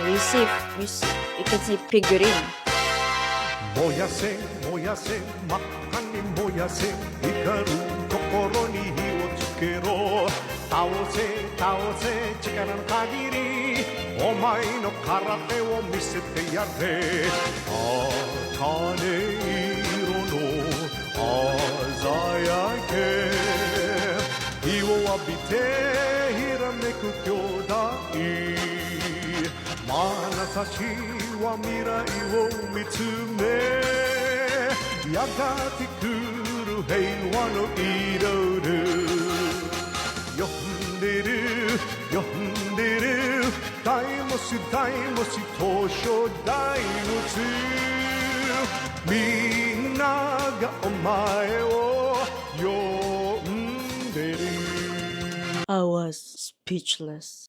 receive. You can say figurine.燃やせ真っ赤に燃やせ光る心に火をつけろ倒せ力の限りお前の空手を見せてやれ茜色の鮮やけ火を浴びてひらめく兄弟眼差しは未来を見つめやがて来る平和の彩る呼んでる大もし東証大仏みんながお前を呼んでる I was speechless.